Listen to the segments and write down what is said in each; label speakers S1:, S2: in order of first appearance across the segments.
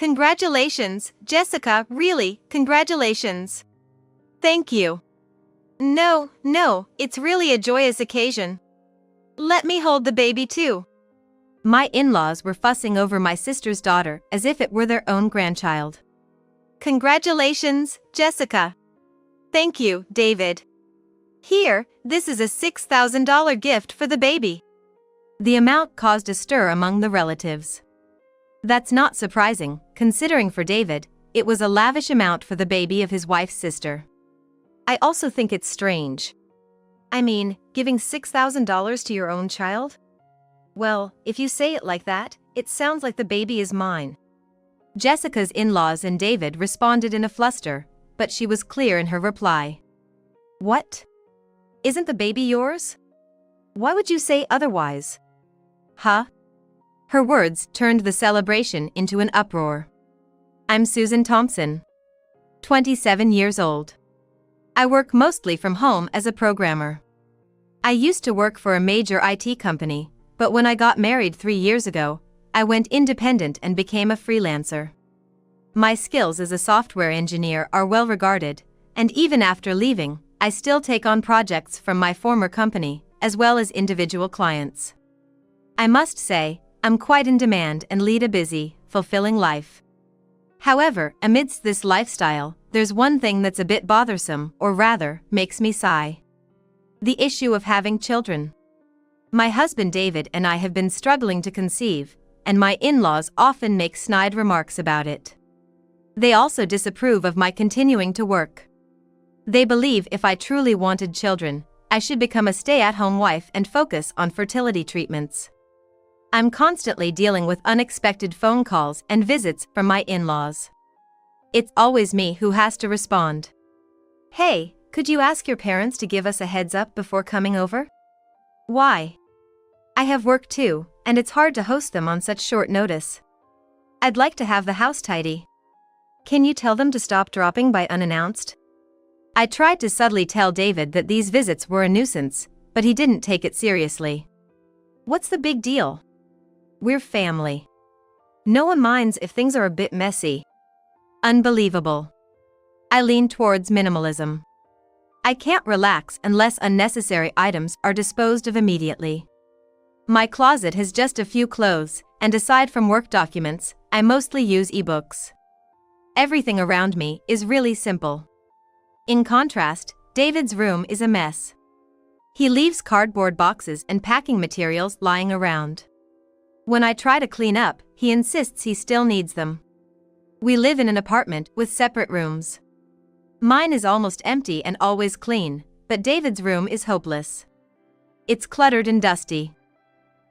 S1: Congratulations, Jessica, really, congratulations. Thank you. No, it's really a joyous occasion. Let me hold the baby too. My in-laws were fussing over my sister's daughter as if it were their own grandchild. Congratulations, Jessica. Thank you, David. Here, this is a $6,000 gift for the baby. The amount caused a stir among the relatives. That's not surprising, considering for David, it was a lavish amount for the baby of his wife's sister. I also think it's strange. I mean, giving $6,000 to your own child? Well, if you say it like that, it sounds like the baby is mine. Jessica's in-laws and David responded in a fluster, but she was clear in her reply. What? Isn't the baby yours? Why would you say otherwise? Huh? Her words turned the celebration into an uproar. I'm Susan Thompson, 27 years old. I work mostly from home as a programmer. I used to work for a major IT company, but when I got married 3 years ago, I went independent and became a freelancer. My skills as a software engineer are well regarded, and even after leaving, I still take on projects from my former company, as well as individual clients. I must say, I'm quite in demand and lead a busy, fulfilling life. However, amidst this lifestyle, there's one thing that's a bit bothersome, or rather, makes me sigh. The issue of having children. My husband David and I have been struggling to conceive, and my in-laws often make snide remarks about it. They also disapprove of my continuing to work. They believe if I truly wanted children, I should become a stay-at-home wife and focus on fertility treatments. I'm constantly dealing with unexpected phone calls and visits from my in-laws. It's always me who has to respond. Hey, could you ask your parents to give us a heads up before coming over? Why? I have work too, and it's hard to host them on such short notice. I'd like to have the house tidy. Can you tell them to stop dropping by unannounced? I tried to subtly tell David that these visits were a nuisance, but he didn't take it seriously. What's the big deal? We're family. No one minds if things are a bit messy. Unbelievable. I lean towards minimalism. I can't relax unless unnecessary items are disposed of immediately. My closet has just a few clothes, and aside from work documents, I mostly use ebooks. Everything around me is really simple. In contrast, David's room is a mess. He leaves cardboard boxes and packing materials lying around. When I try to clean up, he insists he still needs them. We live in an apartment with separate rooms. Mine is almost empty and always clean, but David's room is hopeless. It's cluttered and dusty.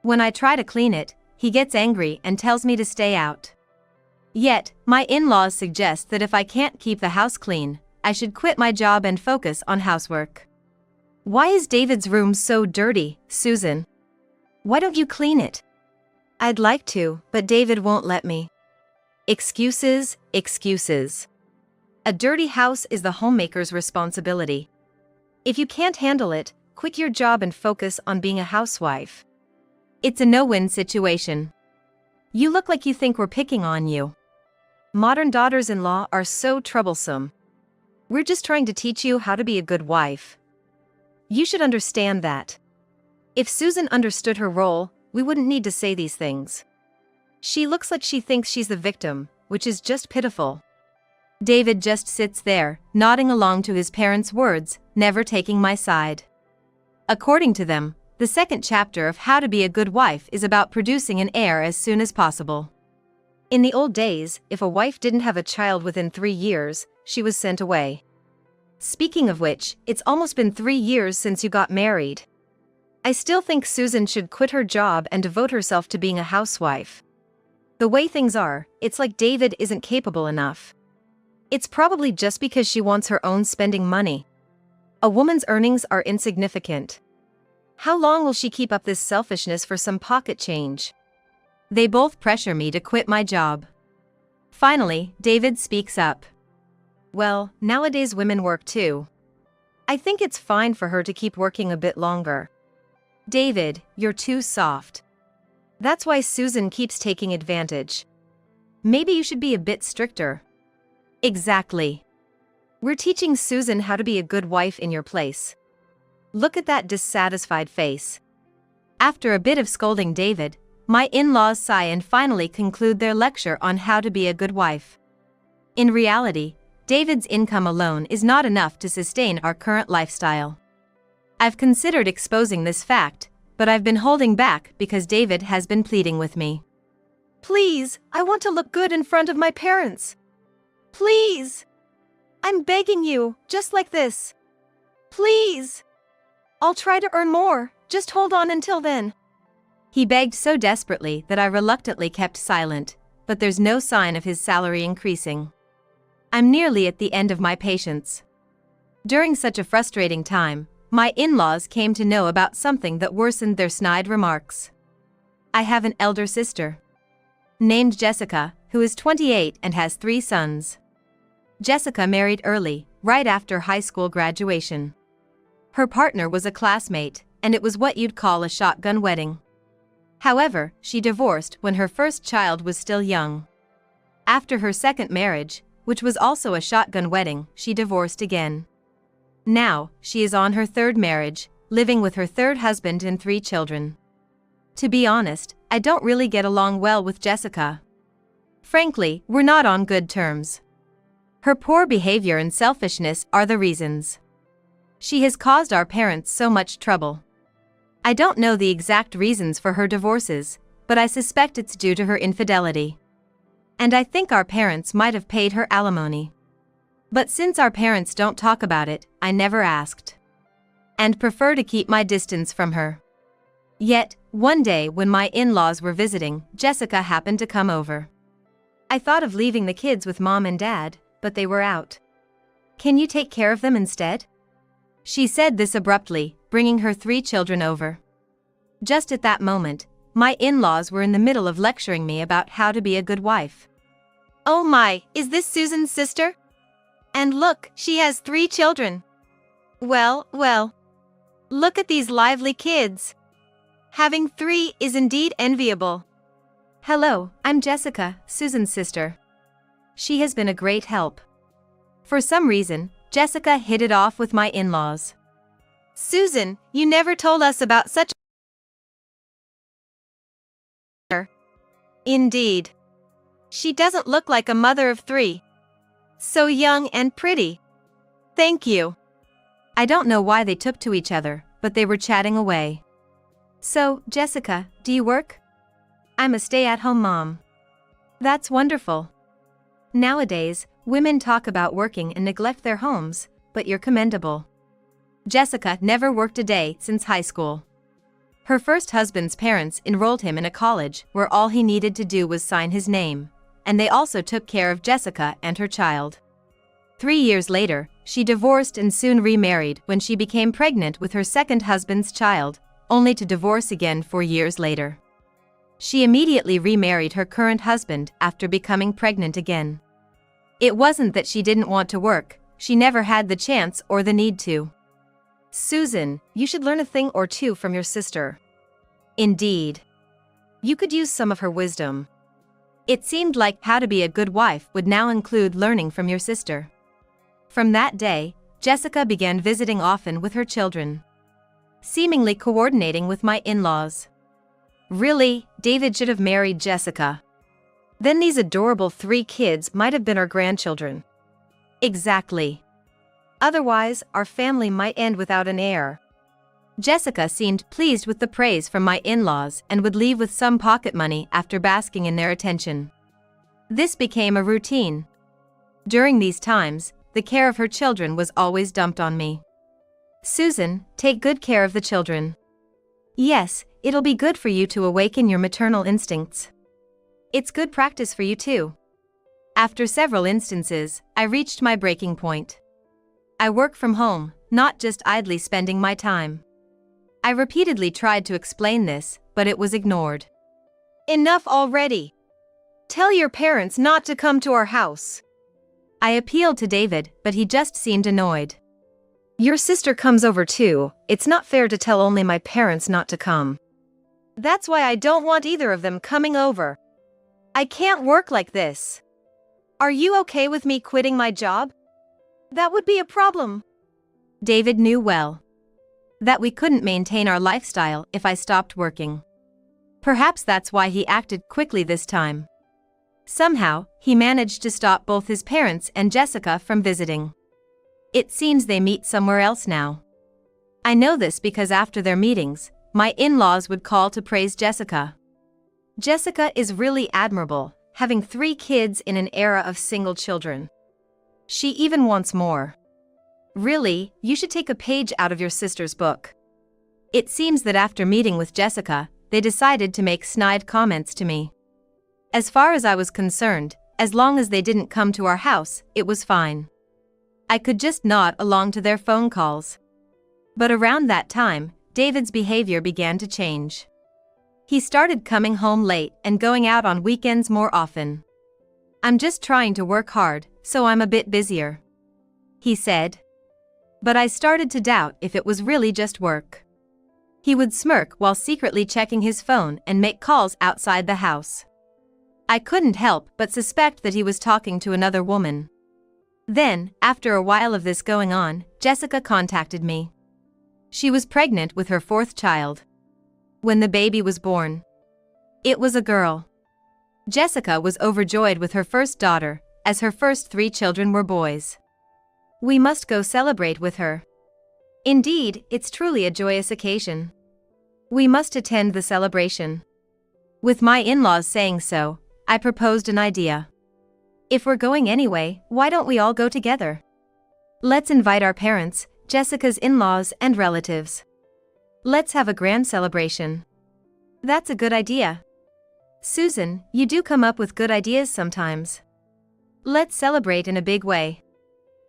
S1: When I try to clean it, he gets angry and tells me to stay out. Yet, my in-laws suggest that if I can't keep the house clean, I should quit my job and focus on housework. Why is David's room so dirty, Susan? Why don't you clean it? I'd like to, but David won't let me. Excuses. A dirty house is the homemaker's responsibility. If you can't handle it, quit your job and focus on being a housewife. It's a no-win situation. You look like you think we're picking on you. Modern daughters-in-law are so troublesome. We're just trying to teach you how to be a good wife. You should understand that. If Susan understood her role, we wouldn't need to say these things. She looks like she thinks she's the victim, which is just pitiful. David just sits there, nodding along to his parents' words, never taking my side. According to them, the second chapter of How to Be a Good Wife is about producing an heir as soon as possible. In the old days, if a wife didn't have a child within 3 years, she was sent away. Speaking of which, it's almost been 3 years since you got married. I still think Susan should quit her job and devote herself to being a housewife. The way things are, it's like David isn't capable enough. It's probably just because she wants her own spending money. A woman's earnings are insignificant. How long will she keep up this selfishness for some pocket change? They both pressure me to quit my job. Finally, David speaks up. Well, nowadays women work too. I think it's fine for her to keep working a bit longer. David, you're too soft. That's why Susan keeps taking advantage. Maybe you should be a bit stricter. Exactly. We're teaching Susan how to be a good wife in your place. Look at that dissatisfied face. After a bit of scolding David, my in-laws sigh and finally conclude their lecture on how to be a good wife. In reality, David's income alone is not enough to sustain our current lifestyle. I've considered exposing this fact, but I've been holding back because David has been pleading with me. Please, I want to look good in front of my parents. Please. I'm begging you, just like this. Please. I'll try to earn more, just hold on until then. He begged so desperately that I reluctantly kept silent, but there's no sign of his salary increasing. I'm nearly at the end of my patience. During such a frustrating time, my in-laws came to know about something that worsened their snide remarks. I have an elder sister named Jessica, who is 28 and has 3 sons. Jessica married early, right after high school graduation. Her partner was a classmate, and it was what you'd call a shotgun wedding. However, she divorced when her first child was still young. After her second marriage, which was also a shotgun wedding, she divorced again. Now, she is on her 3rd marriage, living with her 3rd husband and 3 children. To be honest, I don't really get along well with Jessica. Frankly, we're not on good terms. Her poor behavior and selfishness are the reasons. She has caused our parents so much trouble. I don't know the exact reasons for her divorces, but I suspect it's due to her infidelity. And I think our parents might have paid her alimony. But since our parents don't talk about it, I never asked. And prefer to keep my distance from her. Yet, one day when my in-laws were visiting, Jessica happened to come over. I thought of leaving the kids with mom and dad, but they were out. Can you take care of them instead? She said this abruptly, bringing her 3 children over. Just at that moment, my in-laws were in the middle of lecturing me about how to be a good wife. Oh my, is this Susan's sister? And look, she has 3 children. Well, well. Look at these lively kids. Having 3 is indeed enviable. Hello, I'm Jessica, Susan's sister. She has been a great help. For some reason, Jessica hit it off with my in-laws. Susan, you never told us about such a... Indeed. She doesn't look like a mother of 3. So young and pretty. Thank you. I don't know why they took to each other, but they were chatting away. So, Jessica, do you work? I'm a stay-at-home mom. That's wonderful. Nowadays, women talk about working and neglect their homes, but you're commendable. Jessica never worked a day since high school. Her first husband's parents enrolled him in a college where all he needed to do was sign his name, and they also took care of Jessica and her child. 3 years later, she divorced and soon remarried when she became pregnant with her second husband's child, only to divorce again 4 years later. She immediately remarried her current husband after becoming pregnant again. It wasn't that she didn't want to work, she never had the chance or the need to. Susan, you should learn a thing or two from your sister. Indeed. You could use some of her wisdom. It seemed like how to be a good wife would now include learning from your sister. From that day, Jessica began visiting often with her children, seemingly coordinating with my in-laws. Really, David should have married Jessica. Then these adorable 3 kids might have been our grandchildren. Exactly. Otherwise, our family might end without an heir. Jessica seemed pleased with the praise from my in-laws and would leave with some pocket money after basking in their attention. This became a routine. During these times, the care of her children was always dumped on me. Susan, take good care of the children. Yes, it'll be good for you to awaken your maternal instincts. It's good practice for you too. After several instances, I reached my breaking point. I work from home, not just idly spending my time. I repeatedly tried to explain this, but it was ignored. Enough already. Tell your parents not to come to our house. I appealed to David, but he just seemed annoyed. Your sister comes over too, it's not fair to tell only my parents not to come. That's why I don't want either of them coming over. I can't work like this. Are you okay with me quitting my job? That would be a problem. David knew well that we couldn't maintain our lifestyle if I stopped working. Perhaps that's why he acted quickly this time. Somehow, he managed to stop both his parents and Jessica from visiting. It seems they meet somewhere else now. I know this because after their meetings, my in-laws would call to praise Jessica. Jessica is really admirable, having 3 kids in an era of single children. She even wants more. Really, you should take a page out of your sister's book. It seems that after meeting with Jessica, they decided to make snide comments to me. As far as I was concerned, as long as they didn't come to our house, it was fine. I could just nod along to their phone calls. But around that time, David's behavior began to change. He started coming home late and going out on weekends more often. "I'm just trying to work hard, so I'm a bit busier," he said. But I started to doubt if it was really just work. He would smirk while secretly checking his phone and make calls outside the house. I couldn't help but suspect that he was talking to another woman. Then, after a while of this going on, Jessica contacted me. She was pregnant with her 4th child. When the baby was born, it was a girl. Jessica was overjoyed with her first daughter, as her first 3 children were boys. "We must go celebrate with her. Indeed, it's truly a joyous occasion. We must attend the celebration." With my in-laws saying so, I proposed an idea. "If we're going anyway, why don't we all go together? Let's invite our parents, Jessica's in-laws and relatives. Let's have a grand celebration." "That's a good idea. Susan, you do come up with good ideas sometimes. Let's celebrate in a big way."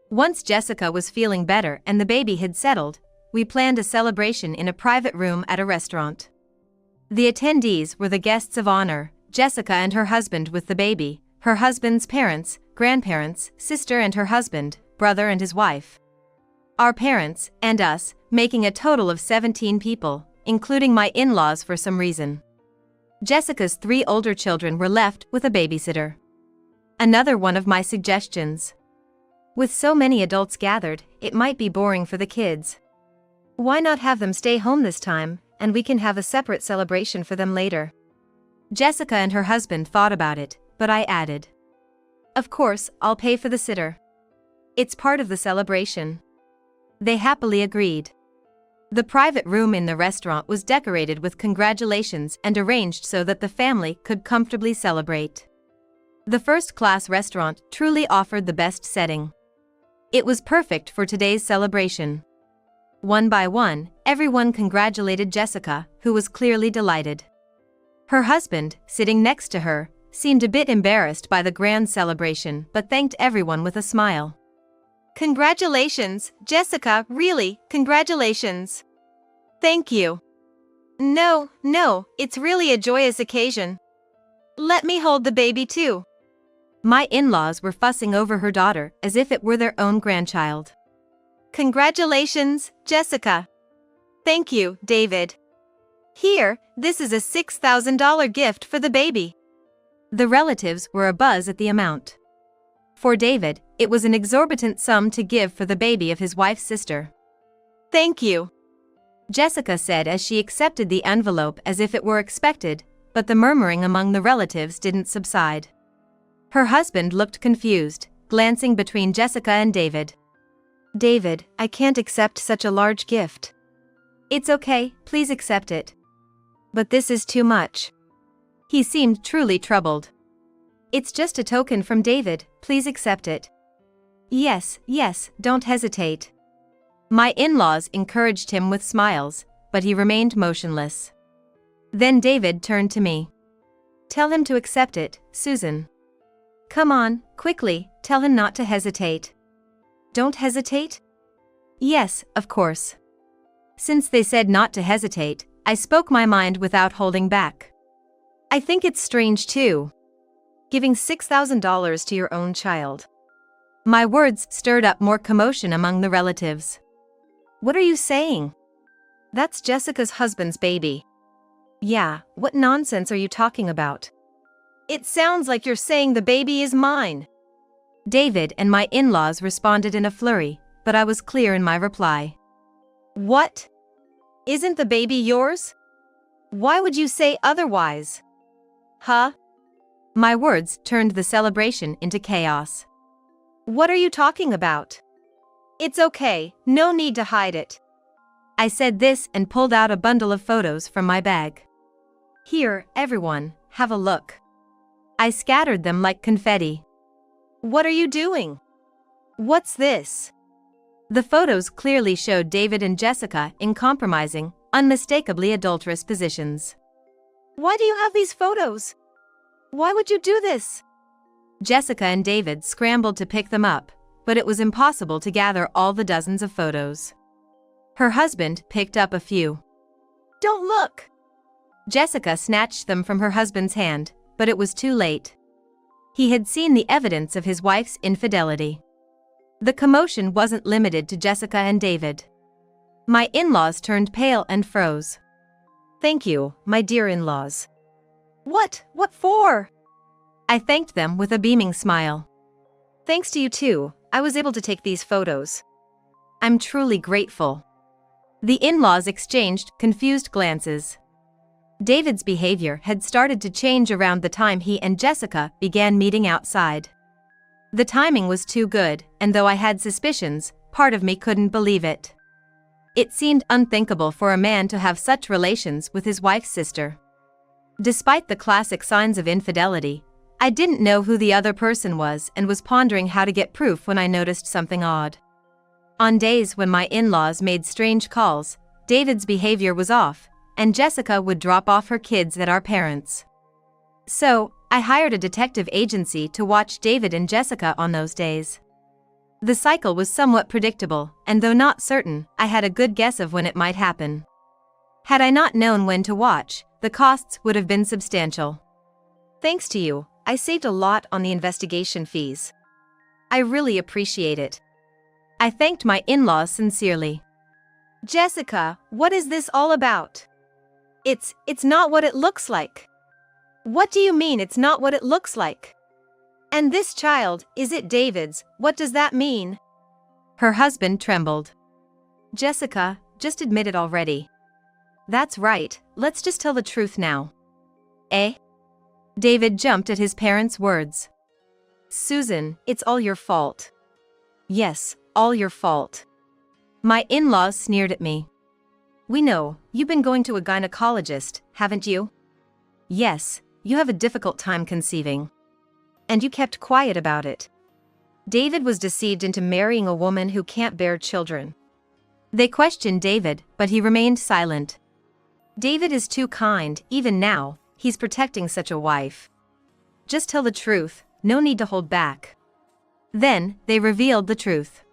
S1: Once Jessica was feeling better and the baby had settled, we planned a celebration in a private room at a restaurant. The attendees were the guests of honor, Jessica and her husband with the baby, her husband's parents, grandparents, sister and her husband, brother and his wife, our parents, and us, making a total of 17 people, including my in-laws for some reason. Jessica's 3 older children were left with a babysitter. Another one of my suggestions. With so many adults gathered, it might be boring for the kids. Why not have them stay home this time, and we can have a separate celebration for them later? Jessica and her husband thought about it, but I added, "Of course, I'll pay for the sitter. It's part of the celebration." They happily agreed. The private room in the restaurant was decorated with congratulations and arranged so that the family could comfortably celebrate. The first-class restaurant truly offered the best setting. It was perfect for today's celebration. One by one, everyone congratulated Jessica, who was clearly delighted. Her husband, sitting next to her, seemed a bit embarrassed by the grand celebration but thanked everyone with a smile. "Congratulations, Jessica, really, congratulations. Thank you. No, it's really a joyous occasion. Let me hold the baby too." My in-laws were fussing over her daughter as if it were their own grandchild. "Congratulations, Jessica. Thank you, David. Here, this is a $6,000 gift for the baby." The relatives were abuzz at the amount. For David, it was an exorbitant sum to give for the baby of his wife's sister. "Thank you," Jessica said as she accepted the envelope as if it were expected, but the murmuring among the relatives didn't subside. Her husband looked confused, glancing between Jessica and David. "David, I can't accept such a large gift." "It's okay, please accept it." "But this is too much." He seemed truly troubled. "It's just a token from David, please accept it." Yes, don't hesitate." My in-laws encouraged him with smiles, but he remained motionless. Then David turned to me. "Tell him to accept it, Susan. Come on, quickly, tell him not to hesitate." "Don't hesitate?" "Yes, of course." Since they said not to hesitate, I spoke my mind without holding back. "I think it's strange too. Giving $6,000 to your own child." My words stirred up more commotion among the relatives. "What are you saying? That's Jessica's husband's baby." "Yeah, what nonsense are you talking about? It sounds like you're saying the baby is mine. David and my in-laws responded in a flurry, but I was clear in my reply. What? Isn't the baby yours? Why would you say otherwise? Huh? My words turned the celebration into chaos. What are you talking about? It's okay, no need to hide it. I said this and pulled out a bundle of photos from my bag. Here, everyone, have a look. I scattered them like confetti. What are you doing? What's this? The photos clearly showed David and Jessica in compromising, unmistakably adulterous positions. Why do you have these photos? Why would you do this? Jessica and David scrambled to pick them up, but it was impossible to gather all the dozens of photos. Her husband picked up a few. Don't look! Jessica snatched them from her husband's hand, but it was too late. He had seen the evidence of his wife's infidelity. The commotion wasn't limited to Jessica and David. My in-laws turned pale and froze. Thank you, my dear in-laws. What? What for? I thanked them with a beaming smile. Thanks to you too, I was able to take these photos. I'm truly grateful. The in-laws exchanged confused glances. David's behavior had started to change around the time he and Jessica began meeting outside. The timing was too good, and though I had suspicions, part of me couldn't believe it. It seemed unthinkable for a man to have such relations with his wife's sister. Despite the classic signs of infidelity, I didn't know who the other person was and was pondering how to get proof when I noticed something odd. On days when my in-laws made strange calls, David's behavior was off, and Jessica would drop off her kids at our parents'. So, I hired a detective agency to watch David and Jessica on those days. The cycle was somewhat predictable, and though not certain, I had a good guess of when it might happen. Had I not known when to watch, the costs would have been substantial. Thanks to you, I saved a lot on the investigation fees. I really appreciate it. I thanked my in-laws sincerely. Jessica, what is this all about? It's not what it looks like. What do you mean it's not what it looks like? And this child, is it David's? What does that mean? Her husband trembled. Jessica, just admit it already. That's right, let's just tell the truth now. Eh? David jumped at his parents' words. Susan, it's all your fault. Yes, all your fault. My in-laws sneered at me. We know, you've been going to a gynecologist, haven't you? Yes, you have a difficult time conceiving. And you kept quiet about it. David was deceived into marrying a woman who can't bear children. They questioned David, but he remained silent. David is too kind, even now, he's protecting such a wife. Just tell the truth, no need to hold back. Then, they revealed the truth.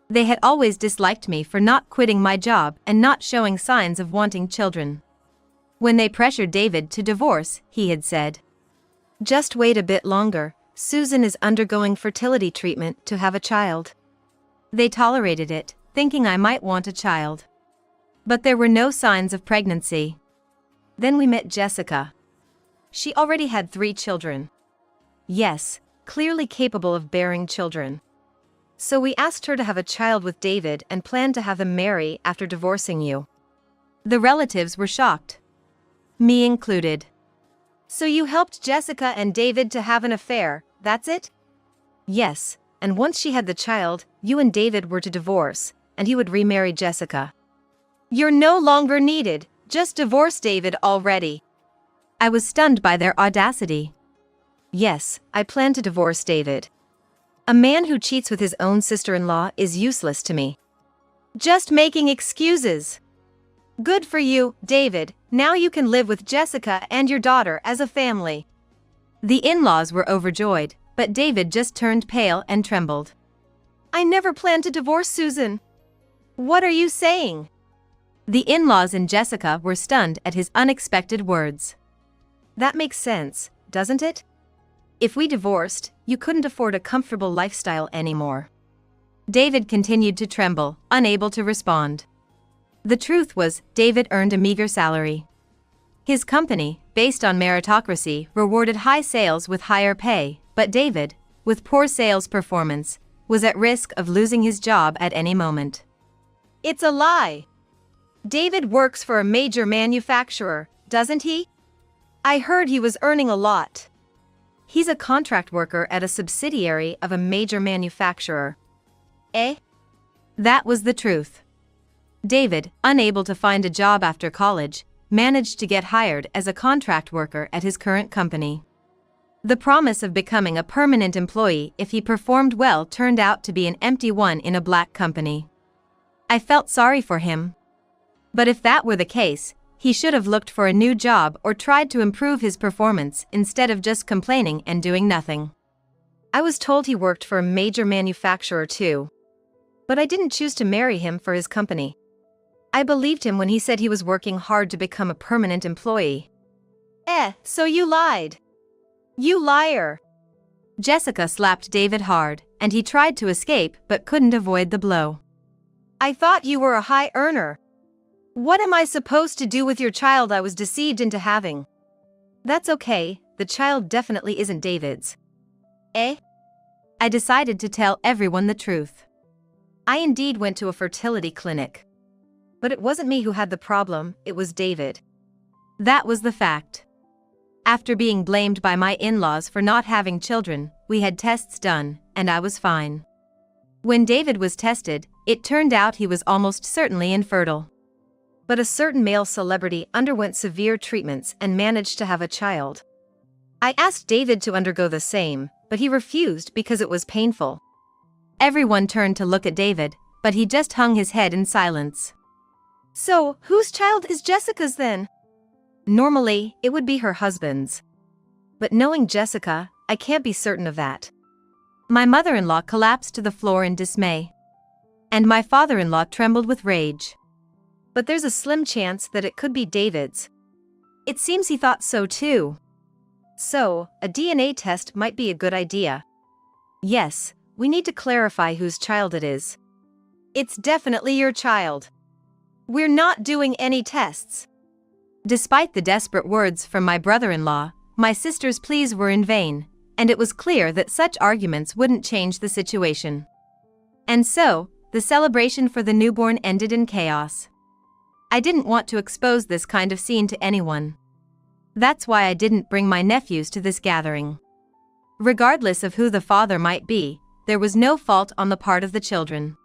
S1: They had always disliked me for not quitting my job and not showing signs of wanting children. When they pressured David to divorce, he had said, "Just wait a bit longer, Susan is undergoing fertility treatment to have a child." They tolerated it, thinking I might want a child. But there were no signs of pregnancy. Then we met Jessica. She already had 3 children. Yes, clearly capable of bearing children. So we asked her to have a child with David and planned to have them marry after divorcing you. The relatives were shocked. Me included. So you helped Jessica and David to have an affair, that's it? Yes, and once she had the child, you and David were to divorce, and he would remarry Jessica. You're no longer needed, just divorce David already. I was stunned by their audacity. Yes, I plan to divorce David. A man who cheats with his own sister-in-law is useless to me. Just making excuses. Good for you, David, now you can live with Jessica and your daughter as a family. The in-laws were overjoyed, but David just turned pale and trembled. I never planned to divorce Susan. What are you saying? The in-laws and Jessica were stunned at his unexpected words. That makes sense, doesn't it? If we divorced, you couldn't afford a comfortable lifestyle anymore. David continued to tremble, unable to respond. The truth was, David earned a meager salary. His company, based on meritocracy, rewarded high sales with higher pay, but David, with poor sales performance, was at risk of losing his job at any moment. It's a lie. David works for a major manufacturer, doesn't he? I heard he was earning a lot. He's a contract worker at a subsidiary of a major manufacturer. Eh? That was the truth. David, unable to find a job after college, managed to get hired as a contract worker at his current company. The promise of becoming a permanent employee if he performed well turned out to be an empty one in a black company. I felt sorry for him. But if that were the case, he should have looked for a new job or tried to improve his performance instead of just complaining and doing nothing. I was told he worked for a major manufacturer too. But I didn't choose to marry him for his company. I believed him when he said he was working hard to become a permanent employee. So you lied. You liar. Jessica slapped David hard, and he tried to escape but couldn't avoid the blow. I thought you were a high earner. What am I supposed to do with your child I was deceived into having? That's okay, the child definitely isn't David's. I decided to tell everyone the truth. I indeed went to a fertility clinic. But it wasn't me who had the problem, it was David. That was the fact. After being blamed by my in-laws for not having children, we had tests done, and I was fine. When David was tested, it turned out he was almost certainly infertile. But a certain male celebrity underwent severe treatments and managed to have a child. I asked David to undergo the same, but he refused because it was painful. Everyone turned to look at David, but he just hung his head in silence. So, whose child is Jessica's then? Normally, it would be her husband's. But knowing Jessica, I can't be certain of that. My mother-in-law collapsed to the floor in dismay. And my father-in-law trembled with rage. But there's a slim chance that it could be David's. It seems he thought so too. So, a DNA test might be a good idea. Yes, we need to clarify whose child it is. It's definitely your child. We're not doing any tests. Despite the desperate words from my brother-in-law, my sister's pleas were in vain, and it was clear that such arguments wouldn't change the situation. And so, the celebration for the newborn ended in chaos. I didn't want to expose this kind of scene to anyone. That's why I didn't bring my nephews to this gathering. Regardless of who the father might be, there was no fault on the part of the children.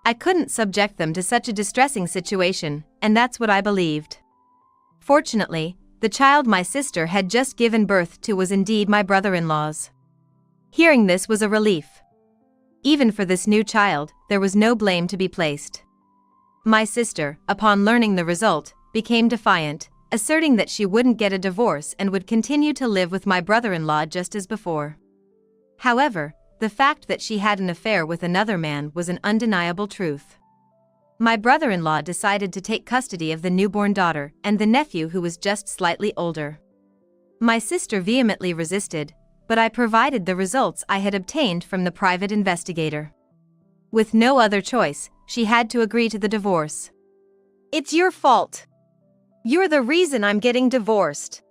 S1: I couldn't subject them to such a distressing situation, and that's what I believed. Fortunately, the child my sister had just given birth to was indeed my brother-in-law's. Hearing this was a relief. Even for this new child, there was no blame to be placed. My sister, upon learning the result, became defiant, asserting that she wouldn't get a divorce and would continue to live with my brother-in-law just as before. However, the fact that she had an affair with another man was an undeniable truth. My brother-in-law decided to take custody of the newborn daughter and the nephew who was just slightly older. My sister vehemently resisted, but I provided the results I had obtained from the private investigator. With no other choice, she had to agree to the divorce. It's your fault. You're the reason I'm getting divorced.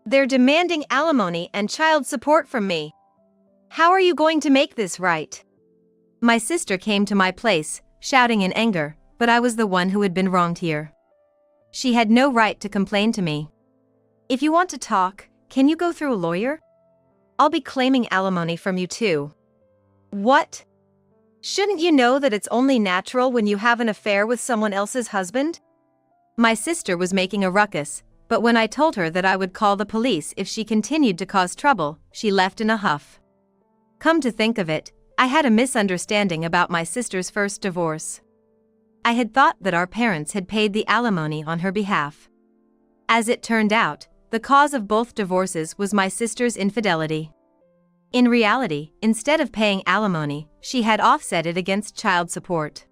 S1: They're demanding alimony and child support from me. How are you going to make this right? My sister came to my place, shouting in anger, but I was the one who had been wronged here. She had no right to complain to me. If you want to talk, can you go through a lawyer? I'll be claiming alimony from you too. What? Shouldn't you know that it's only natural when you have an affair with someone else's husband? My sister was making a ruckus, but when I told her that I would call the police if she continued to cause trouble, she left in a huff. Come to think of it, I had a misunderstanding about my sister's first divorce. I had thought that our parents had paid the alimony on her behalf. As it turned out, the cause of both divorces was my sister's infidelity. In reality, instead of paying alimony, she had offset it against child support.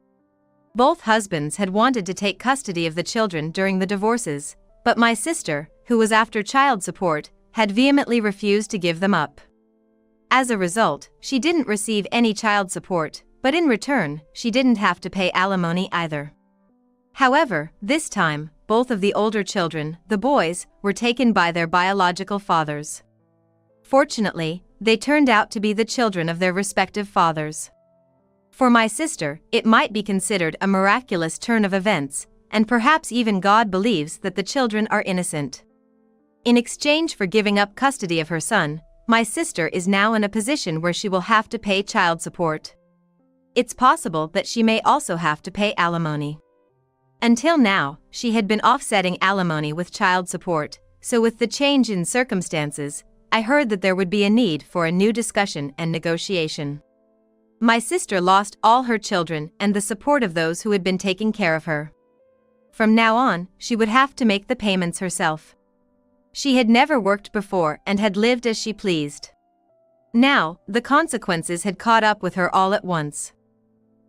S1: Both husbands had wanted to take custody of the children during the divorces, but my sister, who was after child support, had vehemently refused to give them up. As a result, she didn't receive any child support, but in return, she didn't have to pay alimony either. However, this time, both of the older children, the boys, were taken by their biological fathers. Fortunately, they turned out to be the children of their respective fathers. For my sister, it might be considered a miraculous turn of events, and perhaps even God believes that the children are innocent. In exchange for giving up custody of her son, my sister is now in a position where she will have to pay child support. It's possible that she may also have to pay alimony. Until now, she had been offsetting alimony with child support, so with the change in circumstances, I heard that there would be a need for a new discussion and negotiation. My sister lost all her children and the support of those who had been taking care of her. From now on, she would have to make the payments herself. She had never worked before and had lived as she pleased. Now, the consequences had caught up with her all at once.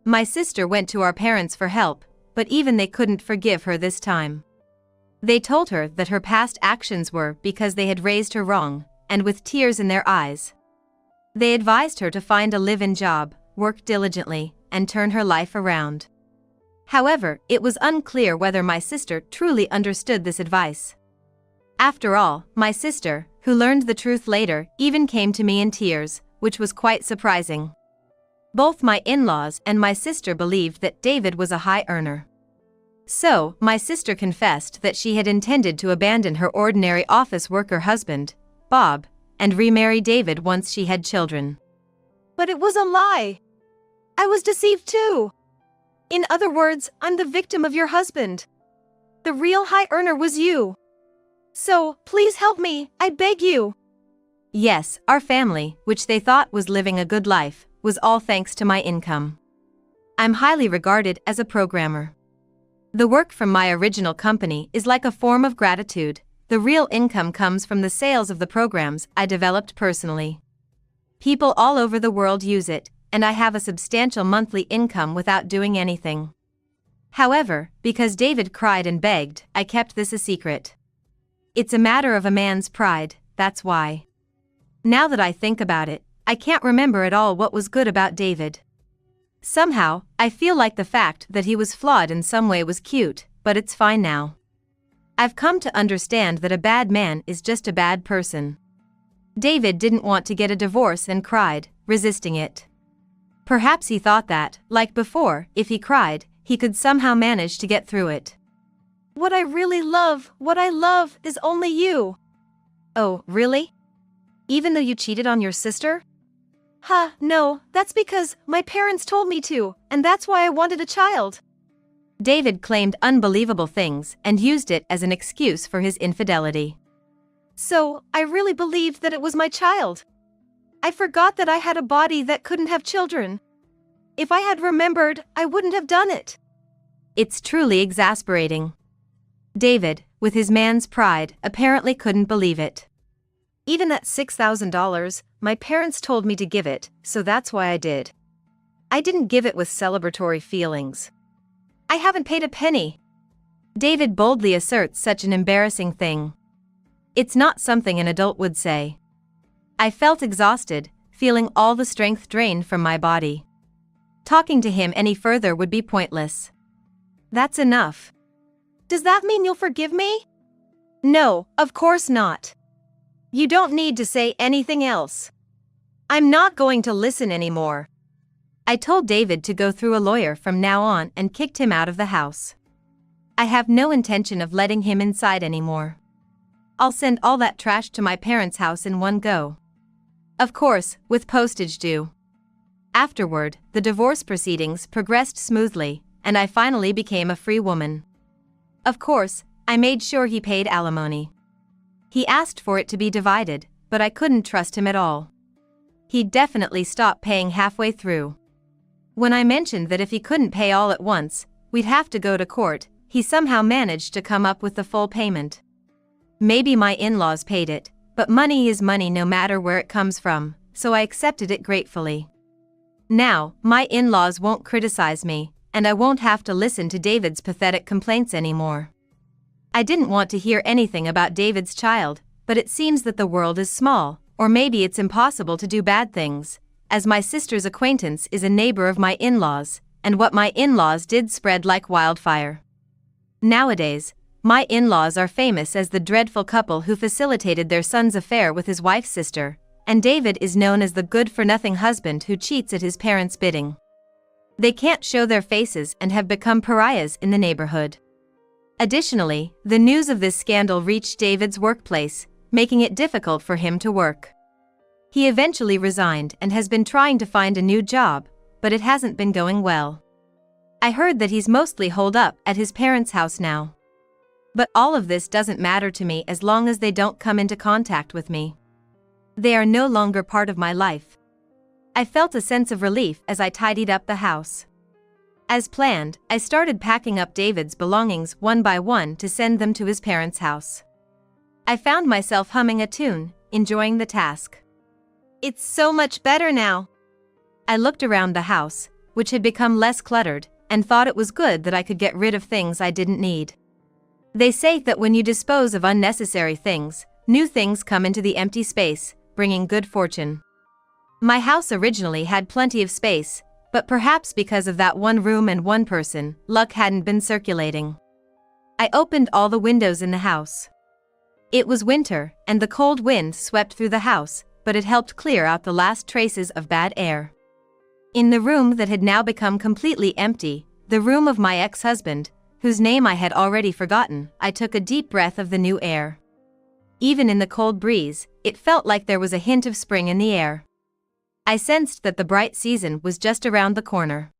S1: My sister went to our parents for help, but even they couldn't forgive her this time. They told her that her past actions were because they had raised her wrong, and with tears in their eyes. They advised her to find a live-in job, work diligently, and turn her life around. However, it was unclear whether my sister truly understood this advice. After all, my sister, who learned the truth later, even came to me in tears, which was quite surprising. Both my in-laws and my sister believed that David was a high earner. So, my sister confessed that she had intended to abandon her ordinary office worker husband, Bob, and remarry David once she had children.
S2: But it was a lie. I was deceived too. In other words, I'm the victim of your husband. The real high earner was you. So, please help me, I beg you.
S1: Yes, our family, which they thought was living a good life, was all thanks to my income. I'm highly regarded as a programmer. The work from my original company is like a form of gratitude. The real income comes from the sales of the programs I developed personally. People all over the world use it, and I have a substantial monthly income without doing anything. However, because David cried and begged, I kept this a secret. It's a matter of a man's pride, that's why. Now that I think about it, I can't remember at all what was good about David. Somehow, I feel like the fact that he was flawed in some way was cute, but it's fine now. I've come to understand that a bad man is just a bad person. David didn't want to get a divorce and cried, resisting it. Perhaps he thought that, like before, if he cried, he could somehow manage to get through it.
S2: What I love, is only you.
S1: Oh, really? Even though you cheated on your sister?
S2: No, that's because my parents told me to, and that's why I wanted a child.
S1: David claimed unbelievable things and used it as an excuse for his infidelity.
S2: So, I really believed that it was my child. I forgot that I had a body that couldn't have children. If I had remembered, I wouldn't have done it.
S1: It's truly exasperating. David, with his man's pride, apparently couldn't believe it.
S2: Even that $6,000, my parents told me to give it, so that's why I did. I didn't give it with celebratory feelings. I haven't paid a penny.
S1: David boldly asserts such an embarrassing thing. It's not something an adult would say. I felt exhausted, feeling all the strength drained from my body. Talking to him any further would be pointless.
S2: That's enough. Does that mean you'll forgive me? No, of course not. You don't need to say anything else. I'm not going to listen anymore.
S1: I told David to go through a lawyer from now on and kicked him out of the house. I have no intention of letting him inside anymore. I'll send all that trash to my parents' house in one go. Of course, with postage due. Afterward, the divorce proceedings progressed smoothly, and I finally became a free woman. Of course, I made sure he paid alimony. He asked for it to be divided, but I couldn't trust him at all. He'd definitely stop paying halfway through. When I mentioned that if he couldn't pay all at once, we'd have to go to court, he somehow managed to come up with the full payment. Maybe my in-laws paid it, but money is money no matter where it comes from, so I accepted it gratefully. Now, my in-laws won't criticize me, and I won't have to listen to David's pathetic complaints anymore. I didn't want to hear anything about David's child, but it seems that the world is small, or maybe it's impossible to do bad things, as my sister's acquaintance is a neighbor of my in-laws, and what my in-laws did spread like wildfire. Nowadays, My in-laws are famous as the dreadful couple who facilitated their son's affair with his wife's sister, and David is known as the good-for-nothing husband who cheats at his parents' bidding. They can't show their faces and have become pariahs in the neighborhood. Additionally, the news of this scandal reached David's workplace, making it difficult for him to work. He eventually resigned and has been trying to find a new job, but it hasn't been going well. I heard that he's mostly holed up at his parents' house now. But all of this doesn't matter to me as long as they don't come into contact with me. They are no longer part of my life. I felt a sense of relief as I tidied up the house. As planned, I started packing up David's belongings one by one to send them to his parents' house. I found myself humming a tune, enjoying the task.
S2: It's so much better now.
S1: I looked around the house, which had become less cluttered, and thought it was good that I could get rid of things I didn't need. They say that when you dispose of unnecessary things, new things come into the empty space, bringing good fortune. My house originally had plenty of space, but perhaps because of that one room and one person, luck hadn't been circulating. I opened all the windows in the house. It was winter, and the cold wind swept through the house, but it helped clear out the last traces of bad air. In the room that had now become completely empty, the room of my ex-husband, whose name I had already forgotten, I took a deep breath of the new air. Even in the cold breeze, it felt like there was a hint of spring in the air. I sensed that the bright season was just around the corner.